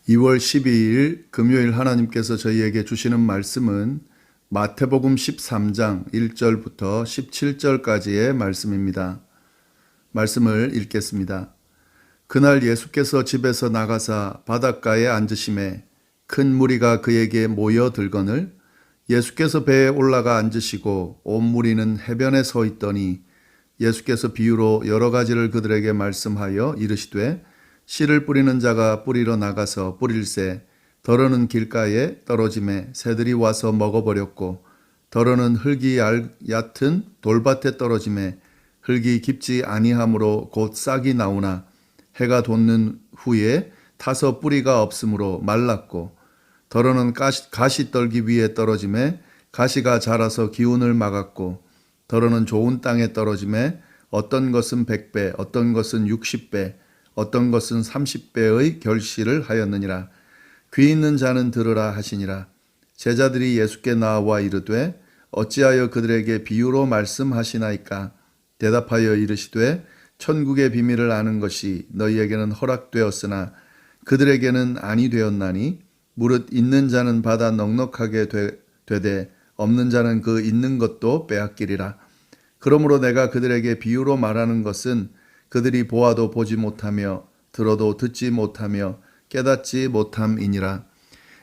2월 12일 금요일 하나님께서 저희에게 주시는 말씀은 마태복음 13장 1절부터 17절까지의 말씀입니다. 말씀을 읽겠습니다. 그날 예수께서 집에서 나가사 바닷가에 앉으심에 큰 무리가 그에게 모여들거늘 예수께서 배에 올라가 앉으시고 온 무리는 해변에 서 있더니 예수께서 비유로 여러 가지를 그들에게 말씀하여 이르시되 씨를 뿌리는 자가 뿌리러 나가서 뿌릴새 더러는 길가에 떨어짐에 새들이 와서 먹어버렸고 더러는 흙이 얕은 돌밭에 떨어짐에 흙이 깊지 아니하므로 곧 싹이 나오나 해가 돋는 후에 타서 뿌리가 없으므로 말랐고 더러는 가시떨기 위에 떨어짐에 가시가 자라서 기운을 막았고 더러는 좋은 땅에 떨어짐에 어떤 것은 100배 어떤 것은 60배 어떤 것은 30배의 결실을 하였느니라. 귀 있는 자는 들으라 하시니라. 제자들이 예수께 나와 이르되 어찌하여 그들에게 비유로 말씀하시나이까. 대답하여 이르시되 천국의 비밀을 아는 것이 너희에게는 허락되었으나 그들에게는 아니 되었나니 무릇 있는 자는 받아 넉넉하게 되되 없는 자는 그 있는 것도 빼앗기리라. 그러므로 내가 그들에게 비유로 말하는 것은 그들이 보아도 보지 못하며 들어도 듣지 못하며 깨닫지 못함이니라.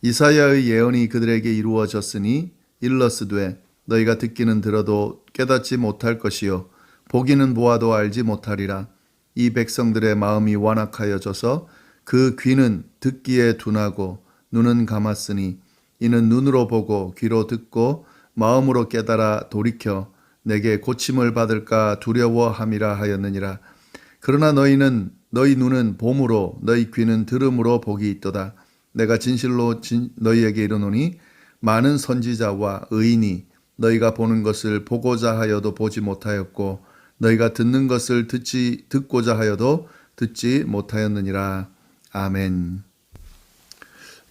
이사야의 예언이 그들에게 이루어졌으니 일러스되 너희가 듣기는 들어도 깨닫지 못할 것이요 보기는 보아도 알지 못하리라. 이 백성들의 마음이 완악하여져서 그 귀는 듣기에 둔하고 눈은 감았으니 이는 눈으로 보고 귀로 듣고 마음으로 깨달아 돌이켜 내게 고침을 받을까 두려워함이라 하였느니라. 그러나 너희 눈은 봄으로 너희 귀는 들음으로 복이 있도다. 내가 진실로 너희에게 이르노니 많은 선지자와 의인이 너희가 보는 것을 보고자 하여도 보지 못하였고 너희가 듣는 것을 듣고자 하여도 듣지 못하였느니라. 아멘.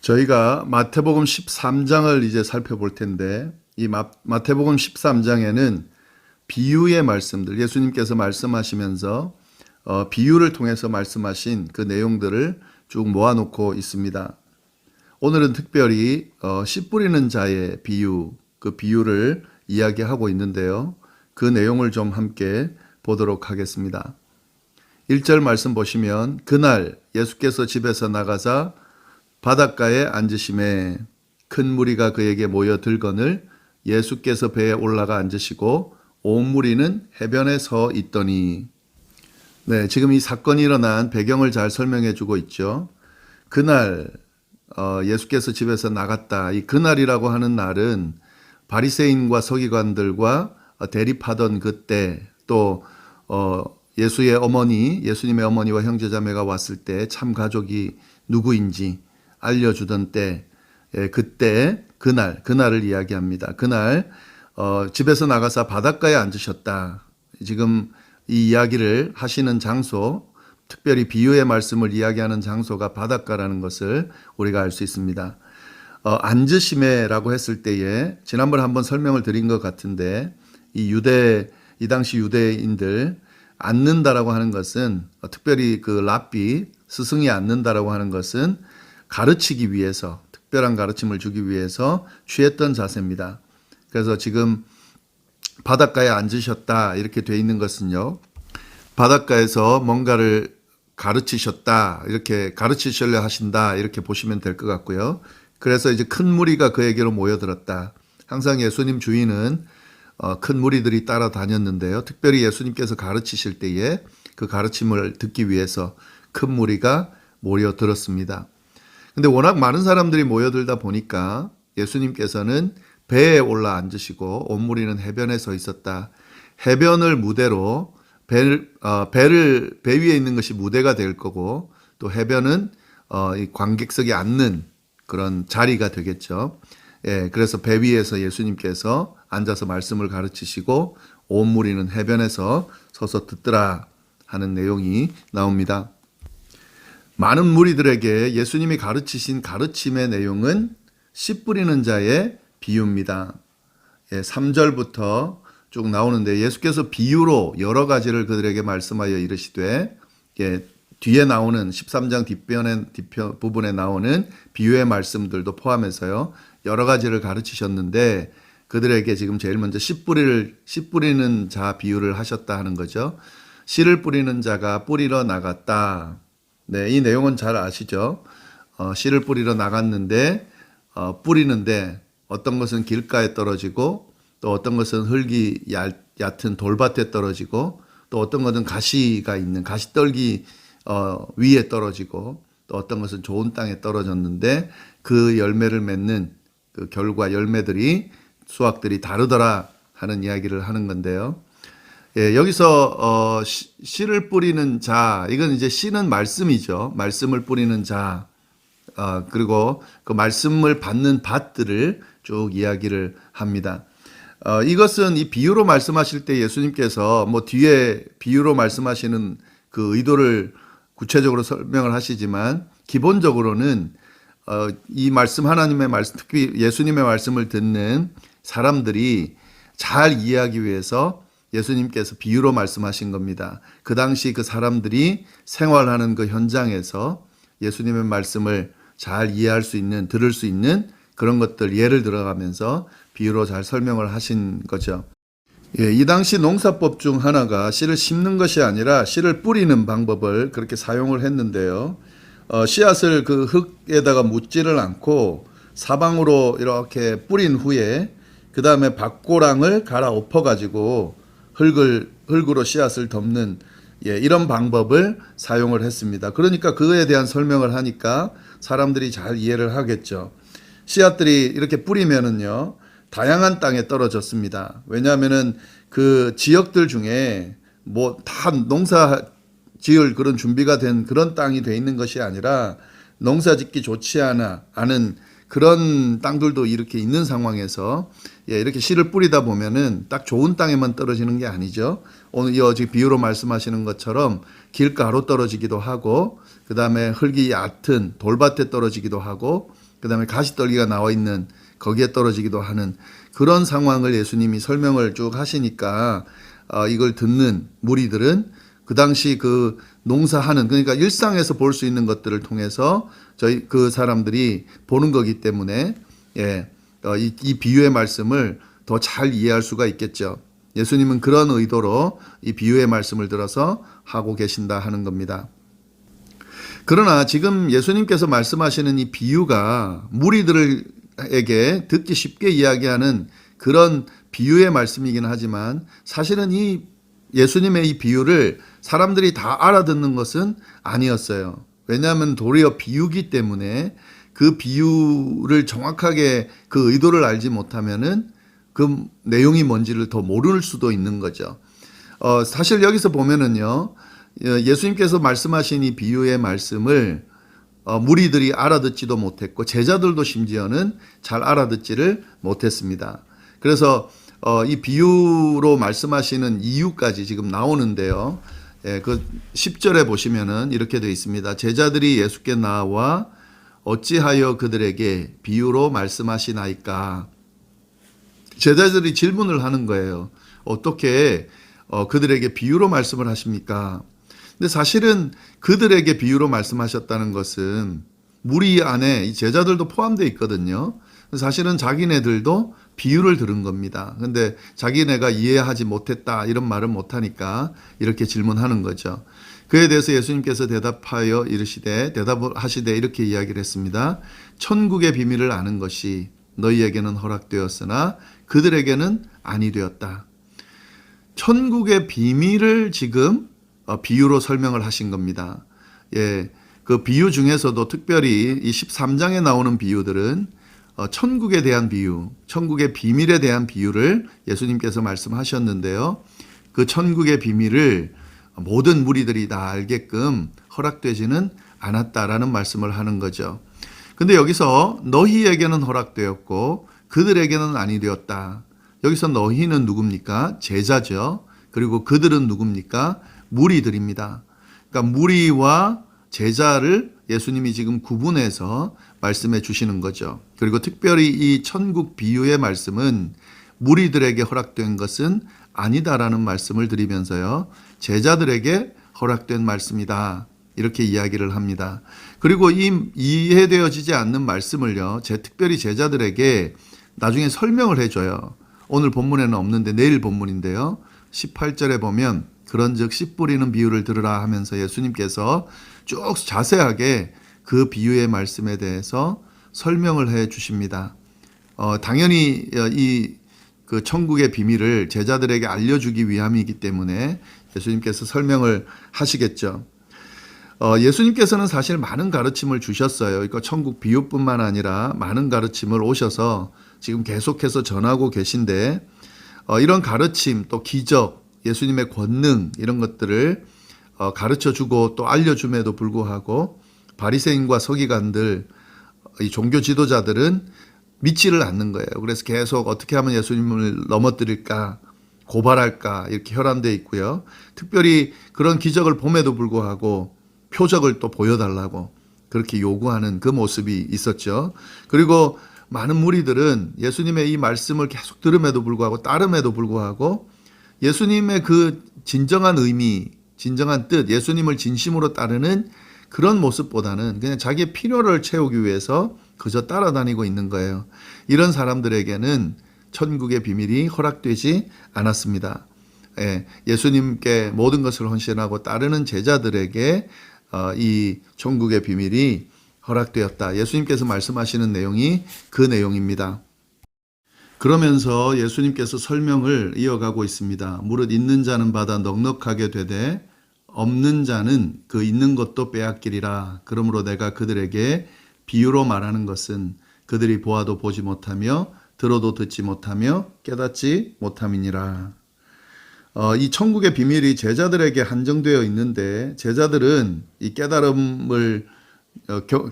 저희가 마태복음 13장을 이제 살펴볼 텐데 이 마태복음 13장에는 비유의 말씀들, 예수님께서 말씀하시면서 비유를 통해서 말씀하신 그 내용들을 쭉 모아놓고 있습니다. 오늘은 특별히 씨 뿌리는 자의 비유, 그 비유를 이야기하고 있는데요. 그 내용을 좀 함께 보도록 하겠습니다. 1절 말씀 보시면 그날 예수께서 집에서 나가사 바닷가에 앉으심에 큰 무리가 그에게 모여들거늘 예수께서 배에 올라가 앉으시고 온 무리는 해변에 서 있더니 네, 지금 이 사건이 일어난 배경을 잘 설명해 주고 있죠. 그날 예수께서 집에서 나갔다. 이 그날이라고 하는 날은 바리새인과 서기관들과 대립하던 그때 또 예수님의 어머니와 형제자매가 왔을 때 참 가족이 누구인지 알려주던 때 그때 그날을 이야기합니다. 그날 집에서 나가서 바닷가에 앉으셨다. 지금 이 이야기를 하시는 장소, 특별히 비유의 말씀을 이야기하는 장소가 바닷가라는 것을 우리가 알 수 있습니다. 앉으심에라고 했을 때에 지난번에 한번 설명을 드린 것 같은데 이 당시 유대인들 앉는다라고 하는 것은 특별히 그 랍비 스승이 앉는다라고 하는 것은 가르치기 위해서 특별한 가르침을 주기 위해서 취했던 자세입니다. 그래서 지금 바닷가에 앉으셨다 이렇게 돼 있는 것은요. 바닷가에서 뭔가를 가르치셨다 이렇게 가르치시려 하신다 이렇게 보시면 될 것 같고요. 그래서 이제 큰 무리가 그에게로 모여들었다. 항상 예수님 주위는 큰 무리들이 따라다녔는데요. 특별히 예수님께서 가르치실 때에 그 가르침을 듣기 위해서 큰 무리가 모여들었습니다. 근데 워낙 많은 사람들이 모여들다 보니까 예수님께서는 배에 올라 앉으시고 온 무리는 해변에 서 있었다. 해변을 무대로 배 위에 있는 것이 무대가 될 거고 또 해변은 이 관객석이 앉는 그런 자리가 되겠죠. 예, 그래서 배 위에서 예수님께서 앉아서 말씀을 가르치시고 온 무리는 해변에서 서서 듣더라 하는 내용이 나옵니다. 많은 무리들에게 예수님이 가르치신 가르침의 내용은 씨 뿌리는 자의 비유입니다. 3절부터 쭉 나오는데 예수께서 비유로 여러 가지를 그들에게 말씀하여 이르시되 뒤에 나오는 13장 부분에 나오는 비유의 말씀들도 포함해서요. 여러 가지를 가르치셨는데 그들에게 지금 제일 먼저 씨 뿌리는 자 비유를 하셨다 하는 거죠. 씨를 뿌리는 자가 뿌리러 나갔다. 네, 이 내용은 잘 아시죠? 씨를 뿌리러 나갔는데 뿌리는데 어떤 것은 길가에 떨어지고 또 어떤 것은 흙이 얕은 돌밭에 떨어지고 또 어떤 것은 가시가 있는 가시떨기 위에 떨어지고 또 어떤 것은 좋은 땅에 떨어졌는데 그 열매를 맺는 그 결과 열매들이 수확들이 다르더라 하는 이야기를 하는 건데요. 예, 여기서 씨를 뿌리는 자, 이건 이제 씨는 말씀이죠. 말씀을 뿌리는 자, 그리고 그 말씀을 받는 밭들을 쭉 이야기를 합니다. 이것은 이 비유로 말씀하실 때 예수님께서 뭐 뒤에 비유로 말씀하시는 그 의도를 구체적으로 설명을 하시지만 기본적으로는 이 말씀 하나님의 말씀, 특히 예수님의 말씀을 듣는 사람들이 잘 이해하기 위해서 예수님께서 비유로 말씀하신 겁니다. 그 당시 그 사람들이 생활하는 그 현장에서 예수님의 말씀을 잘 이해할 수 있는, 들을 수 있는 그런 것들 예를 들어가면서 비유로 잘 설명을 하신 거죠. 예, 이 당시 농사법 중 하나가 씨를 심는 것이 아니라 씨를 뿌리는 방법을 그렇게 사용을 했는데요. 씨앗을 그 흙에다가 묻지를 않고 사방으로 이렇게 뿌린 후에 그 다음에 밭고랑을 갈아엎어 가지고 흙으로 씨앗을 덮는 이런 방법을 사용을 했습니다. 그러니까 그거에 대한 설명을 하니까 사람들이 잘 이해를 하겠죠. 씨앗들이 이렇게 뿌리면은요, 다양한 땅에 떨어졌습니다. 왜냐하면은 그 지역들 중에 뭐 다 농사 지을 그런 준비가 된 그런 땅이 돼 있는 것이 아니라 농사 짓기 좋지 않은 그런 땅들도 이렇게 있는 상황에서 이렇게 씨를 뿌리다 보면은 딱 좋은 땅에만 떨어지는 게 아니죠. 오늘 지금 비유로 말씀하시는 것처럼 길가로 떨어지기도 하고, 그 다음에 흙이 얕은 돌밭에 떨어지기도 하고, 그 다음에 가시떨기가 나와 있는 거기에 떨어지기도 하는 그런 상황을 예수님이 설명을 쭉 하시니까 이걸 듣는 무리들은 그 당시 그 농사하는, 그러니까 일상에서 볼 수 있는 것들을 통해서 그 사람들이 보는 거기 때문에 이 비유의 말씀을 더 잘 이해할 수가 있겠죠. 예수님은 그런 의도로 이 비유의 말씀을 들어서 하고 계신다 하는 겁니다. 그러나 지금 예수님께서 말씀하시는 이 비유가 무리들에게 듣기 쉽게 이야기하는 그런 비유의 말씀이긴 하지만 사실은 이 예수님의 이 비유를 사람들이 다 알아듣는 것은 아니었어요. 왜냐하면 도리어 비유기 때문에 그 비유를 정확하게 그 의도를 알지 못하면은 그 내용이 뭔지를 더 모를 수도 있는 거죠. 사실 여기서 보면은요, 예수님께서 말씀하신 이 비유의 말씀을 무리들이 알아듣지도 못했고 제자들도 심지어는 잘 알아듣지를 못했습니다. 그래서 이 비유로 말씀하시는 이유까지 지금 나오는데요. 그 10절에 보시면은 이렇게 되어 있습니다. 제자들이 예수께 나와 어찌하여 그들에게 비유로 말씀하시나이까? 제자들이 질문을 하는 거예요. 어떻게 그들에게 비유로 말씀을 하십니까? 근데 사실은 그들에게 비유로 말씀하셨다는 것은 무리 안에 이 제자들도 포함되어 있거든요. 사실은 자기네들도 비유를 들은 겁니다. 근데 자기네가 이해하지 못했다 이런 말은 못하니까 이렇게 질문하는 거죠. 그에 대해서 예수님께서 대답을 하시되 이렇게 이야기를 했습니다. 천국의 비밀을 아는 것이 너희에게는 허락되었으나 그들에게는 아니 되었다. 천국의 비밀을 지금 비유로 설명을 하신 겁니다. 그 비유 중에서도 특별히 이 13장에 나오는 비유들은 천국에 대한 비유, 천국의 비밀에 대한 비유를 예수님께서 말씀하셨는데요. 그 천국의 비밀을 모든 무리들이 다 알게끔 허락되지는 않았다라는 말씀을 하는 거죠. 근데 여기서 너희에게는 허락되었고 그들에게는 아니 되었다. 여기서 너희는 누굽니까? 제자죠. 그리고 그들은 누굽니까? 무리들입니다. 그러니까 무리와 제자를 예수님이 지금 구분해서 말씀해 주시는 거죠. 그리고 특별히 이 천국 비유의 말씀은 무리들에게 허락된 것은 아니다라는 말씀을 드리면서요. 제자들에게 허락된 말씀이다. 이렇게 이야기를 합니다. 그리고 이 이해되어지지 않는 말씀을요, 특별히 제자들에게 나중에 설명을 해줘요. 오늘 본문에는 없는데 내일 본문인데요. 18절에 보면 그런즉 씨 뿌리는 비유를 들으라 하면서 예수님께서 쭉 자세하게 그 비유의 말씀에 대해서 설명을 해 주십니다. 당연히 그 천국의 비밀을 제자들에게 알려주기 위함이기 때문에 예수님께서 설명을 하시겠죠. 예수님께서는 사실 많은 가르침을 주셨어요. 그러니까 천국 비유뿐만 아니라 많은 가르침을 오셔서 지금 계속해서 전하고 계신데, 이런 가르침 또 기적, 예수님의 권능 이런 것들을 가르쳐주고 또 알려줌에도 불구하고 바리새인과 서기관들, 이 종교 지도자들은 믿지를 않는 거예요. 그래서 계속 어떻게 하면 예수님을 넘어뜨릴까, 고발할까 이렇게 혈안되어 있고요. 특별히 그런 기적을 봄에도 불구하고 표적을 또 보여달라고 그렇게 요구하는 그 모습이 있었죠. 그리고 많은 무리들은 예수님의 이 말씀을 계속 들음에도 불구하고 따름에도 불구하고 예수님의 그 진정한 의미, 진정한 뜻, 예수님을 진심으로 따르는 그런 모습보다는 그냥 자기의 필요를 채우기 위해서 그저 따라다니고 있는 거예요. 이런 사람들에게는 천국의 비밀이 허락되지 않았습니다. 예수님께 모든 것을 헌신하고 따르는 제자들에게 이 천국의 비밀이 허락되었다. 예수님께서 말씀하시는 내용이 그 내용입니다. 그러면서 예수님께서 설명을 이어가고 있습니다. 무릇 있는 자는 받아 넉넉하게 되되 없는 자는 그 있는 것도 빼앗기리라. 그러므로 내가 그들에게 비유로 말하는 것은 그들이 보아도 보지 못하며 들어도 듣지 못하며 깨닫지 못함이니라. 이 천국의 비밀이 제자들에게 한정되어 있는데 제자들은 이 깨달음을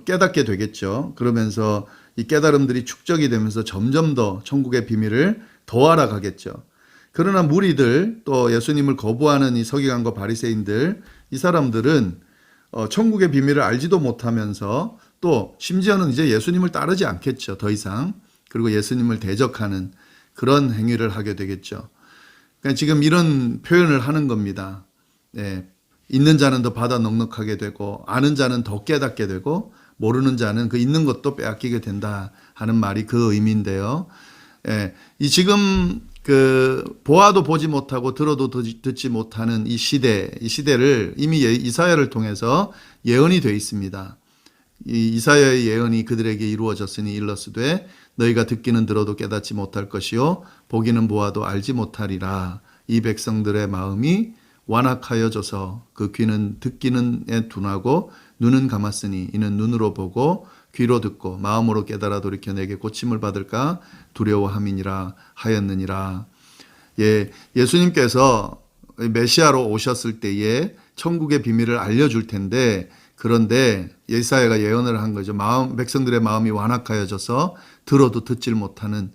깨닫게 되겠죠. 그러면서 이 깨달음들이 축적이 되면서 점점 더 천국의 비밀을 더 알아가겠죠. 그러나 무리들 또 예수님을 거부하는 이 서기관과 바리새인들, 이 사람들은 천국의 비밀을 알지도 못하면서 또 심지어는 이제 예수님을 따르지 않겠죠. 더 이상. 그리고 예수님을 대적하는 그런 행위를 하게 되겠죠. 그러니까 지금 이런 표현을 하는 겁니다. 있는 자는 더 받아 넉넉하게 되고 아는 자는 더 깨닫게 되고 모르는 자는 그 있는 것도 빼앗기게 된다 하는 말이 그 의미인데요. 이 지금 그 보아도 보지 못하고 들어도 듣지 못하는 이 시대를 이미 이사야를 통해서 예언이 되어 있습니다. 이 이사야의 예언이 그들에게 이루어졌으니 일러스되 너희가 듣기는 들어도 깨닫지 못할 것이요 보기는 보아도 알지 못하리라. 이 백성들의 마음이 완악하여져서 그 귀는 듣기는 둔하고 눈은 감았으니 이는 눈으로 보고 귀로 듣고 마음으로 깨달아 돌이켜 내게 고침을 받을까 두려워함이니라 하였느니라. 예수님께서 메시아로 오셨을 때에 천국의 비밀을 알려줄 텐데, 그런데 예사야가 예언을 한 거죠. 백성들의 마음이 완악하여져서 들어도 듣질 못하는,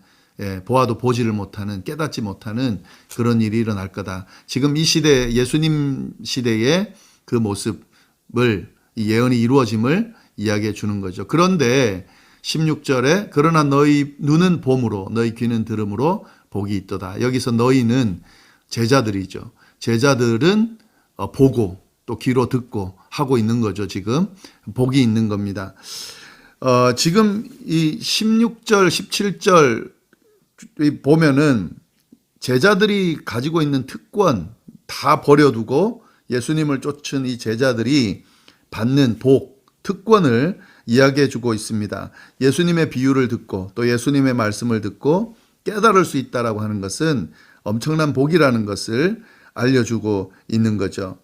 보아도 보지를 못하는, 깨닫지 못하는 그런 일이 일어날 거다. 지금 이 시대, 예수님 시대의 그 모습을, 이 예언이 이루어짐을 이야기해 주는 거죠. 그런데 16절에 그러나 너희 눈은 봄으로 너희 귀는 들음으로 복이 있도다. 여기서 너희는 제자들이죠. 제자들은 보고 또 귀로 듣고 하고 있는 거죠. 지금 복이 있는 겁니다. 지금 이 16절, 17절 보면은 제자들이 가지고 있는 특권 다 버려두고 예수님을 쫓은 이 제자들이 받는 복, 특권을 이야기해 주고 있습니다. 예수님의 비유를 듣고 또 예수님의 말씀을 듣고 깨달을 수 있다라고 하는 것은 엄청난 복이라는 것을 알려주고 있는 거죠.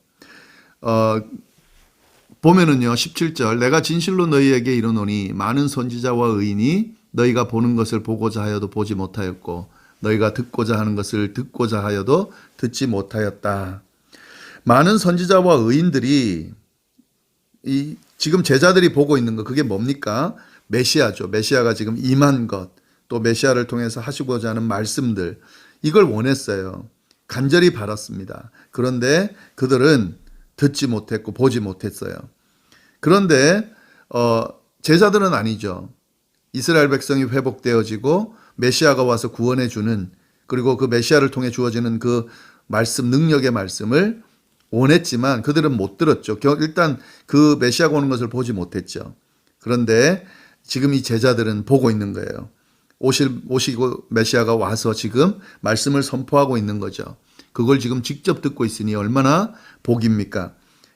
보면은요, 17절, 내가 진실로 너희에게 이르노니 많은 선지자와 의인이 너희가 보는 것을 보고자 하여도 보지 못하였고 너희가 듣고자 하는 것을 듣고자 하여도 듣지 못하였다. 많은 선지자와 의인들이 지금 제자들이 보고 있는 것, 그게 뭡니까? 메시아죠. 메시아가 지금 임한 것, 또 메시아를 통해서 하시고자 하는 말씀들, 이걸 원했어요. 간절히 바랐습니다. 그런데 그들은 듣지 못했고 보지 못했어요. 그런데 제자들은 아니죠. 이스라엘 백성이 회복되어지고 메시아가 와서 구원해 주는, 그리고 그 메시아를 통해 주어지는 그 말씀, 능력의 말씀을 원했지만 그들은 못 들었죠. 일단 그 메시아가 오는 것을 보지 못했죠. 그런데 지금 이 제자들은 보고 있는 거예요. 오시고 메시아가 와서 지금 말씀을 선포하고 있는 거죠. 그걸 지금 직접 듣고 있으니 얼마나 복입니까?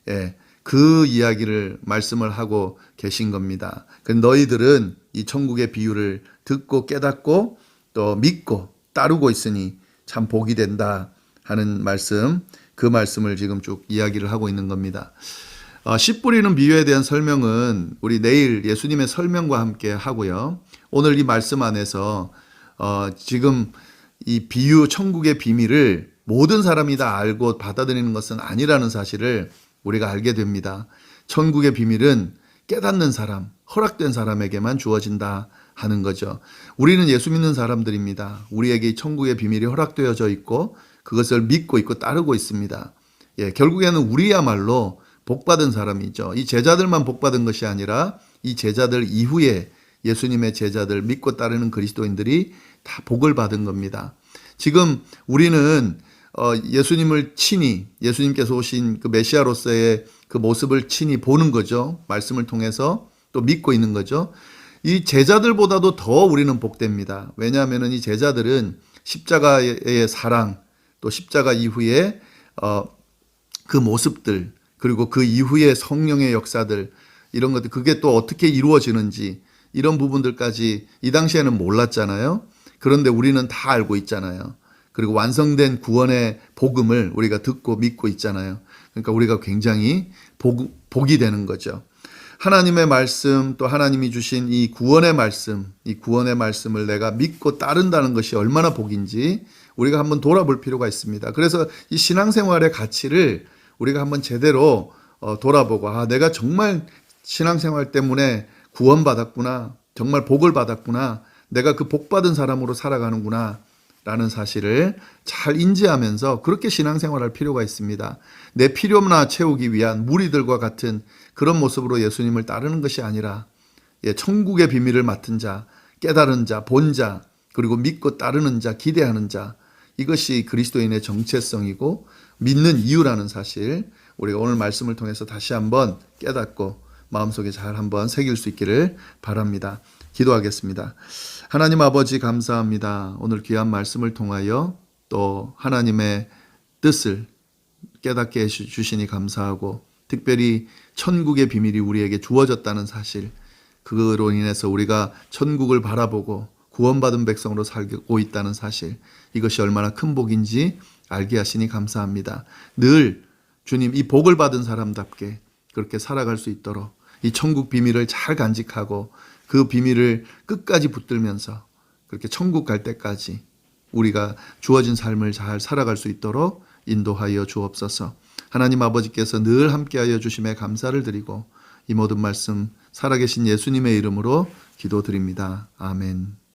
예, 그 이야기를 말씀을 하고 계신 겁니다. 너희들은 이 천국의 비유를 듣고 깨닫고 또 믿고 따르고 있으니 참 복이 된다 하는 말씀, 그 말씀을 지금 쭉 이야기를 하고 있는 겁니다. 씨 뿌리는 비유에 대한 설명은 우리 내일 예수님의 설명과 함께 하고요. 오늘 이 말씀 안에서 지금 이 비유 천국의 비밀을 모든 사람이 다 알고 받아들이는 것은 아니라는 사실을 우리가 알게 됩니다. 천국의 비밀은 깨닫는 사람, 허락된 사람에게만 주어진다 하는 거죠. 우리는 예수 믿는 사람들입니다. 우리에게 천국의 비밀이 허락되어져 있고 그것을 믿고 있고 따르고 있습니다. 예, 결국에는 우리야말로 복받은 사람이죠. 이 제자들만 복받은 것이 아니라 이 제자들 이후에 예수님의 제자들 믿고 따르는 그리스도인들이 다 복을 받은 겁니다. 지금 우리는 예수님을 친히, 예수님께서 오신 그 메시아로서의 그 모습을 친히 보는 거죠. 말씀을 통해서 또 믿고 있는 거죠. 이 제자들보다도 더 우리는 복됩니다. 왜냐하면 이 제자들은 십자가의 사랑, 또 십자가 이후에 그 모습들, 그리고 그 이후에 성령의 역사들, 이런 것들, 그게 또 어떻게 이루어지는지 이런 부분들까지 이 당시에는 몰랐잖아요. 그런데 우리는 다 알고 있잖아요. 그리고 완성된 구원의 복음을 우리가 듣고 믿고 있잖아요. 그러니까 우리가 굉장히 복이 되는 거죠. 하나님의 말씀, 또 하나님이 주신 이 구원의 말씀, 이 구원의 말씀을 내가 믿고 따른다는 것이 얼마나 복인지 우리가 한번 돌아볼 필요가 있습니다. 그래서 이 신앙생활의 가치를 우리가 한번 제대로 돌아보고, 내가 정말 신앙생활 때문에 구원받았구나, 정말 복을 받았구나, 내가 그 복받은 사람으로 살아가는구나 라는 사실을 잘 인지하면서 그렇게 신앙생활할 필요가 있습니다. 내 필요나 채우기 위한 무리들과 같은 그런 모습으로 예수님을 따르는 것이 아니라 천국의 비밀을 맡은 자, 깨달은 자, 본 자, 그리고 믿고 따르는 자, 기대하는 자, 이것이 그리스도인의 정체성이고 믿는 이유라는 사실, 우리가 오늘 말씀을 통해서 다시 한번 깨닫고 마음속에 잘 한번 새길 수 있기를 바랍니다. 기도하겠습니다. 하나님 아버지 감사합니다. 오늘 귀한 말씀을 통하여 또 하나님의 뜻을 깨닫게 해주시니 감사하고, 특별히 천국의 비밀이 우리에게 주어졌다는 사실, 그로 인해서 우리가 천국을 바라보고 구원받은 백성으로 살고 있다는 사실, 이것이 얼마나 큰 복인지 알게 하시니 감사합니다. 늘 주님, 이 복을 받은 사람답게 그렇게 살아갈 수 있도록 이 천국 비밀을 잘 간직하고 그 비밀을 끝까지 붙들면서 그렇게 천국 갈 때까지 우리가 주어진 삶을 잘 살아갈 수 있도록 인도하여 주옵소서. 하나님 아버지께서 늘 함께하여 주심에 감사를 드리고 이 모든 말씀 살아계신 예수님의 이름으로 기도드립니다. 아멘.